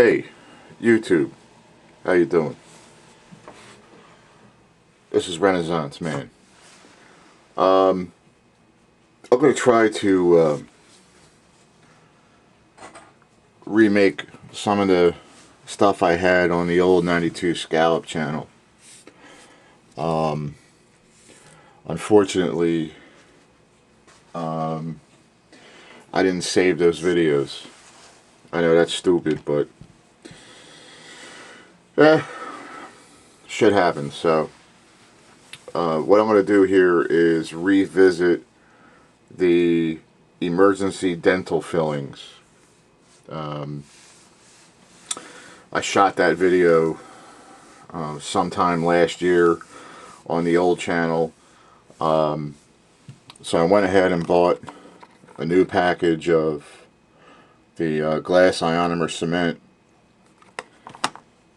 Hey, YouTube, how you doing? This is Renaissance Man. I'm going to try to remake some of the stuff I had on the old 92 Scallop channel. Unfortunately, I didn't save those videos. I know that's stupid, but shit happens. So what I'm going to do here is revisit the emergency dental fillings. I shot that video sometime last year on the old channel. So I went ahead and bought a new package of the Glass Ionomer cement,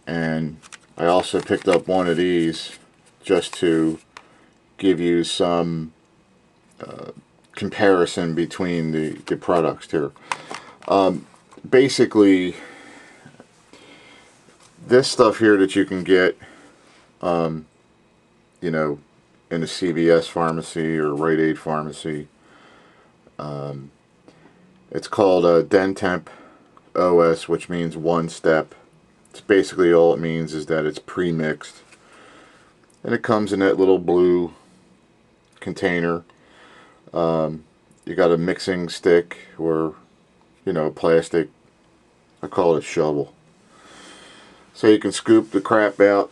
and I also picked up one of these just to give you some comparison between the products here. Basically, this stuff here that you can get, you know, in a CVS pharmacy or Rite Aid pharmacy, it's called a Dentemp OS, which means one step. It's basically all it means is that it's pre-mixed, and it comes in that little blue container. You got a mixing stick, or plastic, I call it a shovel, so you can scoop the crap out,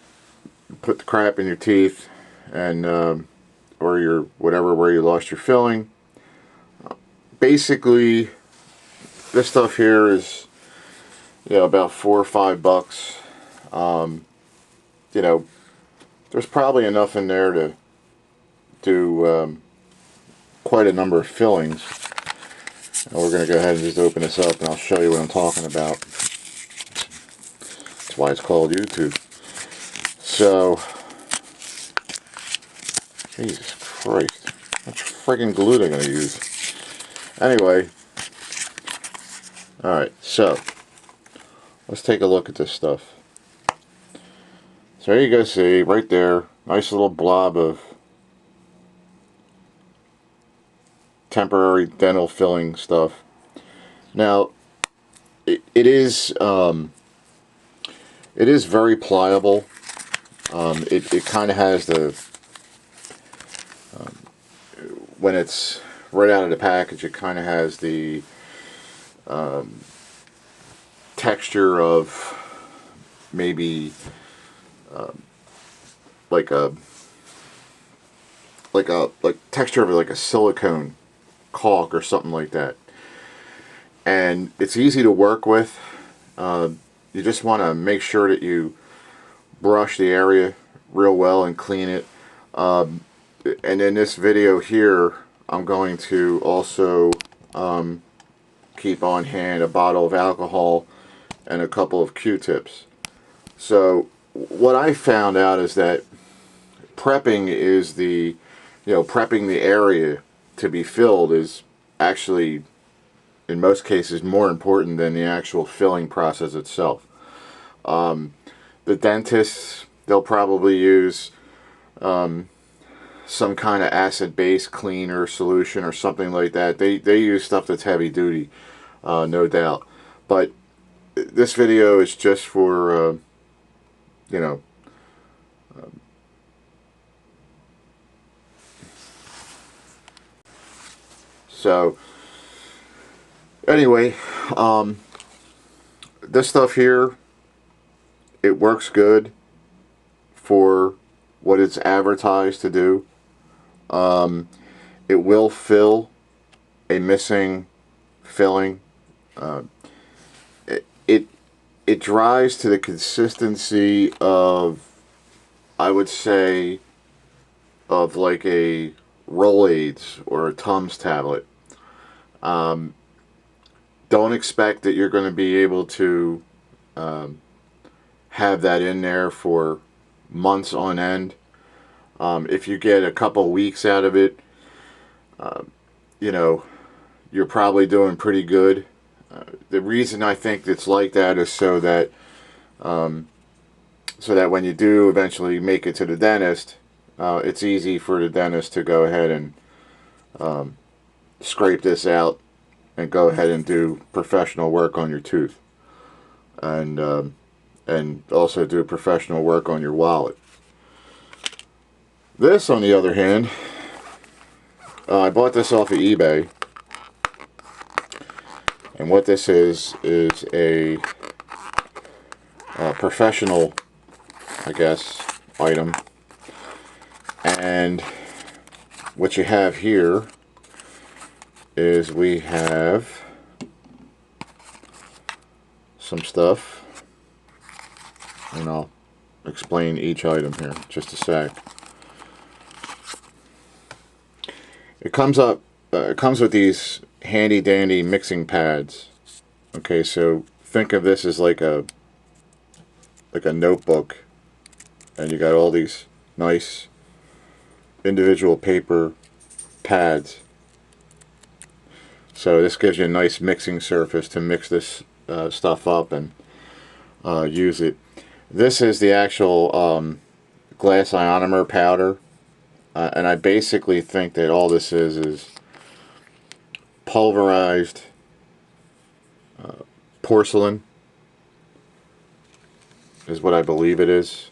put the crap in your teeth, and or your whatever, where you lost your filling. Basically, this stuff here is about $4 or $5. There's probably enough in there to do quite a number of fillings. And we're going to go ahead and just open this up, and I'll show you what I'm talking about. That's why it's called YouTube. So, Jesus Christ, how much friggin' glue they're going to use? Anyway, alright, so let's take a look at this stuff. So there you go, see, right there, nice little blob of temporary dental filling stuff. Now, it is very pliable. It kind of has the, when it's right out of the package, it kind of has the texture of maybe like texture of like a silicone caulk or something like that, and it's easy to work with. You just want to make sure that you brush the area real well and clean it. And in this video here, I'm going to also keep on hand a bottle of alcohol and a couple of Q-tips. So what I found out is that prepping is prepping the area to be filled is actually, in most cases, more important than the actual filling process itself. The dentists, they'll probably use some kind of acid-base cleaner solution or something like that. They use stuff that's heavy duty, no doubt. But this video is just for so anyway, this stuff here, it works good for what it's advertised to do. It will fill a missing filling. It dries to the consistency of, I would say, of like a Rolaids or a Tums tablet. Don't expect that you're going to be able to have that in there for months on end. If you get a couple weeks out of it, you're probably doing pretty good. The reason I think it's like that is so that when you do eventually make it to the dentist, it's easy for the dentist to go ahead and scrape this out and go ahead and do professional work on your tooth, and also do professional work on your wallet. This, on the other hand, I bought this off of eBay, and what this is a professional, I guess, item. And what you have here is we have some stuff, and I'll explain each item here in just a sec. It comes with these handy dandy mixing pads. Okay, so think of this as like a notebook, and you got all these nice individual paper pads. So this gives you a nice mixing surface to mix this stuff up and use it. This is the actual Glass Ionomer powder, and I basically think that all this is pulverized porcelain, is what I believe it is.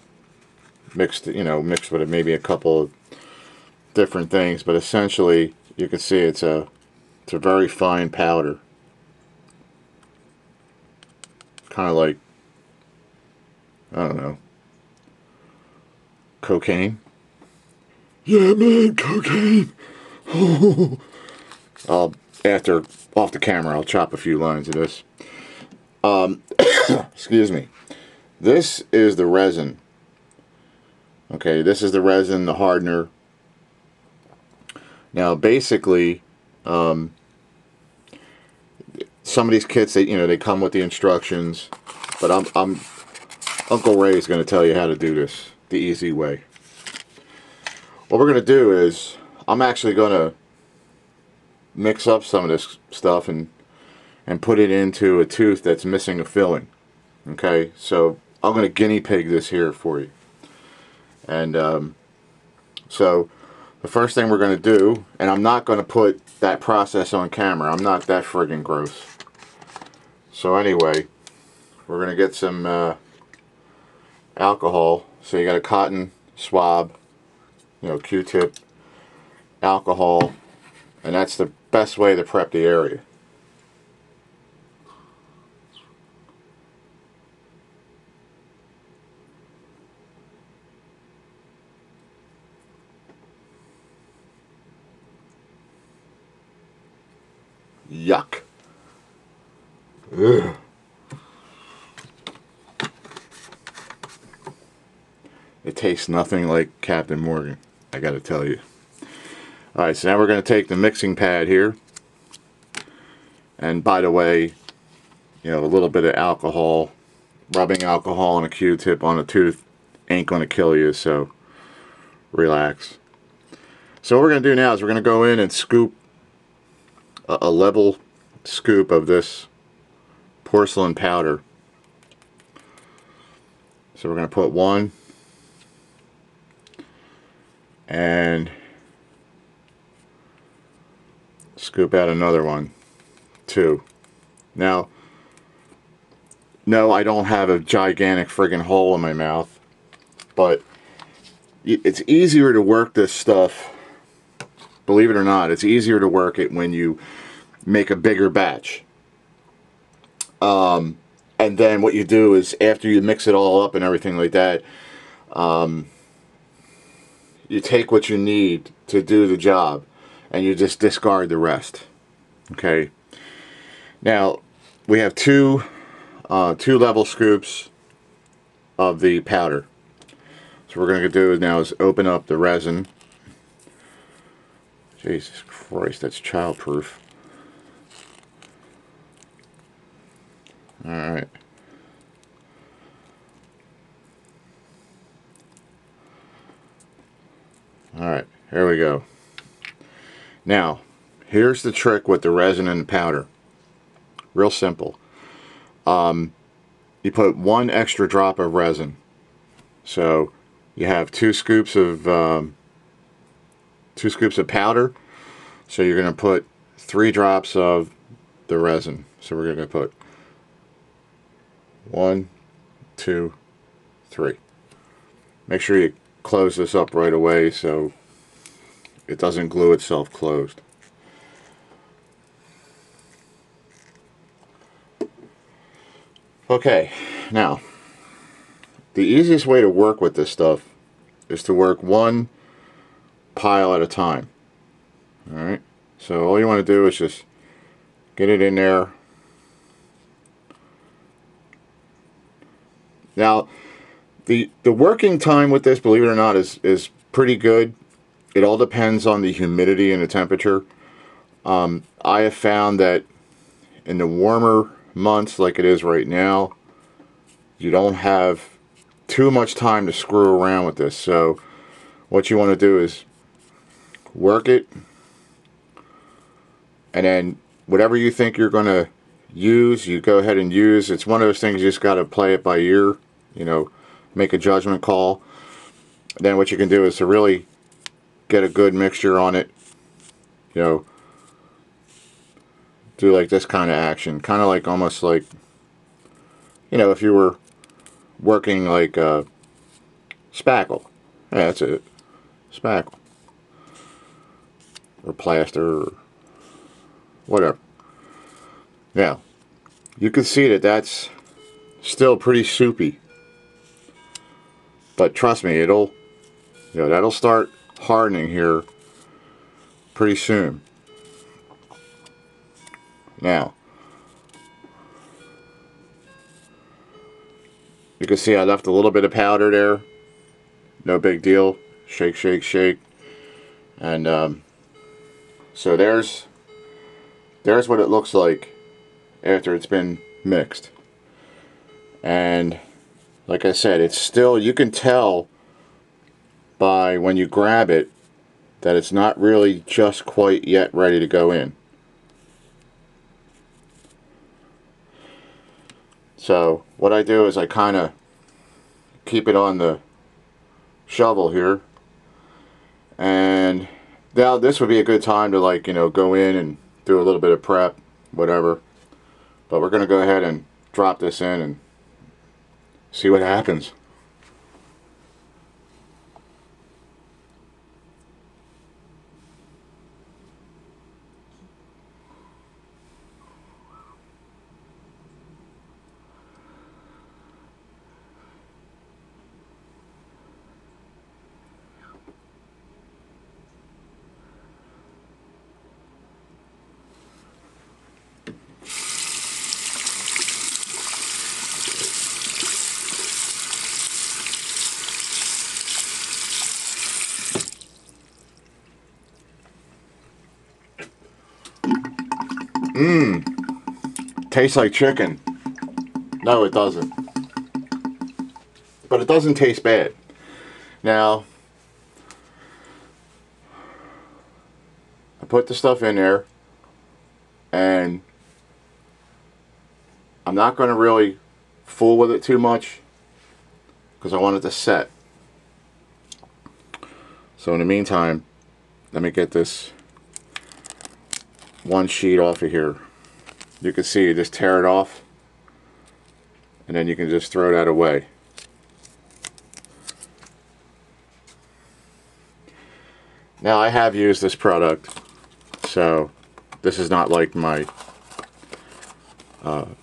Mixed with maybe a couple of different things, but essentially you can see it's a very fine powder, kind of like, I don't know, cocaine. Yeah, man, cocaine. After off the camera, I'll chop a few lines of this. Excuse me. This is the resin. Okay, this is the resin, the hardener. Now, basically, some of these kits, they come with the instructions, but I'm Uncle Ray is going to tell you how to do this the easy way. What we're going to do is I'm actually going to mix up some of this stuff and put it into a tooth that's missing a filling. Okay, so I'm going to guinea pig this here for you. And so the first thing we're going to do, and I'm not going to put that process on camera, I'm not that friggin' gross. So anyway, we're going to get some alcohol. So you got a cotton swab, Q-tip, alcohol, and that's the best way to prep the area. Yuck. Ugh. It tastes nothing like Captain Morgan, I gotta tell you. Alright, so now we're going to take the mixing pad here, and by the way, a little bit of alcohol, rubbing alcohol on a Q-tip on a tooth ain't going to kill you, so relax. So what we're going to do now is we're going to go in and scoop a level scoop of this porcelain powder. So we're going to put one, and scoop out another one, two. Now, no, I don't have a gigantic friggin' hole in my mouth, but it's easier to work this stuff, believe it or not, it's easier to work it when you make a bigger batch. And then what you do is, after you mix it all up and everything like that, you take what you need to do the job and you just discard the rest. Okay. Now we have two level scoops of the powder. So what we're going to do now is open up the resin. Jesus Christ, that's childproof. Alright. Alright, here we go. Now, here's the trick with the resin and the powder. Real simple. You put 1 extra drop of resin. So you have 2 scoops of 2 scoops of powder. So you're going to put 3 drops of the resin. So we're going to put 1, 2, 3. Make sure you close this up right away so it doesn't glue itself closed. Okay, now the easiest way to work with this stuff is to work 1 pile at a time. Alright, so all you want to do is just get it in there. Now the working time with this, believe it or not, is pretty good. It all depends on the humidity and the temperature. I have found that in the warmer months like it is right now, you don't have too much time to screw around with this. So what you want to do is work it, and then whatever you think you're going to use, you go ahead and use. It's one of those things you just got to play it by ear, you know, make a judgment call. Then what you can do is to really get a good mixture on it, you know, do like this kind of action, kind of like almost like, you know, if you were working like spackle. Yeah, that's it, spackle or plaster or whatever. Now you can see that that's still pretty soupy, but trust me, it'll, you know, that'll start hardening here pretty soon. Now you can see I left a little bit of powder there. No big deal. Shake, shake, shake. And so there's what it looks like after it's been mixed. And like I said, it's still, you can tell by when you grab it that it's not really just quite yet ready to go in. So what I do is I kind of keep it on the shovel here, and now this would be a good time to, like, you know, go in and do a little bit of prep, whatever. But we're going to go ahead and drop this in and see what happens. Tastes like chicken. No, it doesn't. But it doesn't taste bad. Now, I put the stuff in there, and I'm not going to really fool with it too much because I want it to set. So in the meantime, let me get this one sheet off of here. You can see you just tear it off, and then you can just throw that away. Now I have used this product, so this is not like my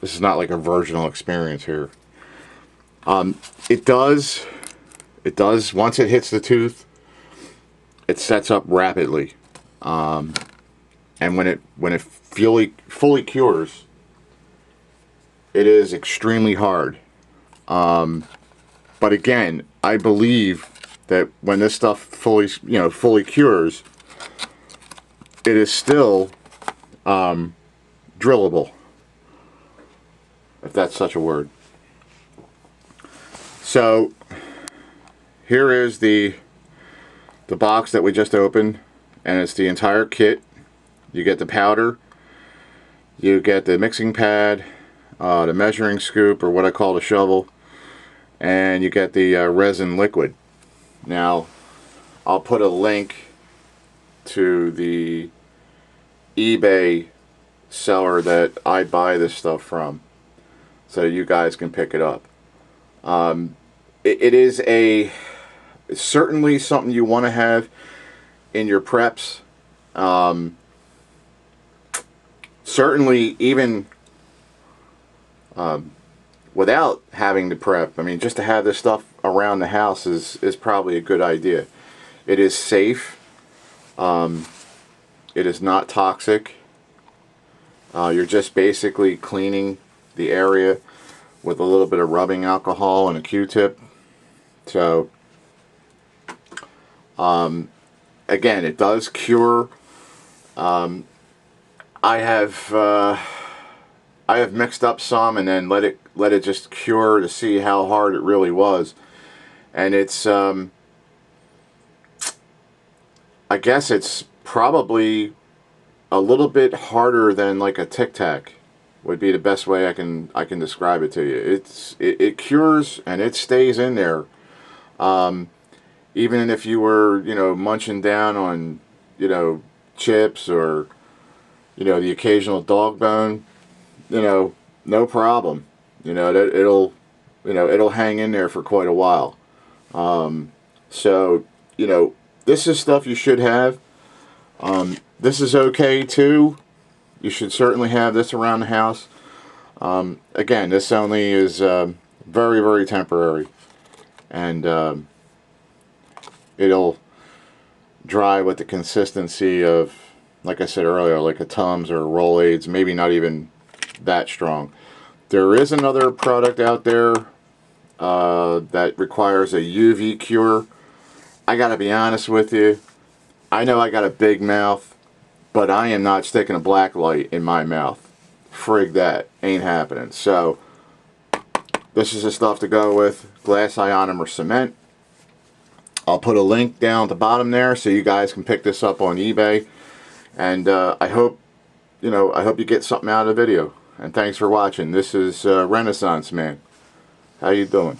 this is not like a virginal experience here. It does once it hits the tooth, it sets up rapidly. And when it fully cures, it is extremely hard. But again, I believe that when this stuff fully cures, it is still drillable, if that's such a word. So here is the box that we just opened, and it's the entire kit. You get the powder, You get the mixing pad, the measuring scoop, or what I call the shovel, and you get the resin liquid. Now, I'll put a link to the eBay seller that I buy this stuff from, so you guys can pick it up. It is certainly something you want to have in your preps. Certainly, even without having to prep, I mean, just to have this stuff around the house is probably a good idea. It is safe. It is not toxic. You're just basically cleaning the area with a little bit of rubbing alcohol and a Q-tip. So, again, it does cure. I have mixed up some and then let it just cure to see how hard it really was, and it's I guess it's probably a little bit harder than like a Tic Tac would be the best way I can describe it to you. It cures and it stays in there. Even if you were, munching down on, chips or, the occasional dog bone, no problem. That it'll hang in there for quite a while. So, this is stuff you should have. This is okay too. You should certainly have this around the house. Again, this only is very, very temporary, and it'll dry with the consistency of, like I said earlier, like a Tums or a Rolaids, maybe not even that strong. There is another product out there that requires a UV cure. I gotta be honest with you, I know I got a big mouth, but I am not sticking a black light in my mouth. Frig that, ain't happening. So this is the stuff to go with. Glass Ionomer cement. I'll put a link down at the bottom there so you guys can pick this up on eBay. And I hope you get something out of the video. And thanks for watching. This is Renaissance Man. How you doing?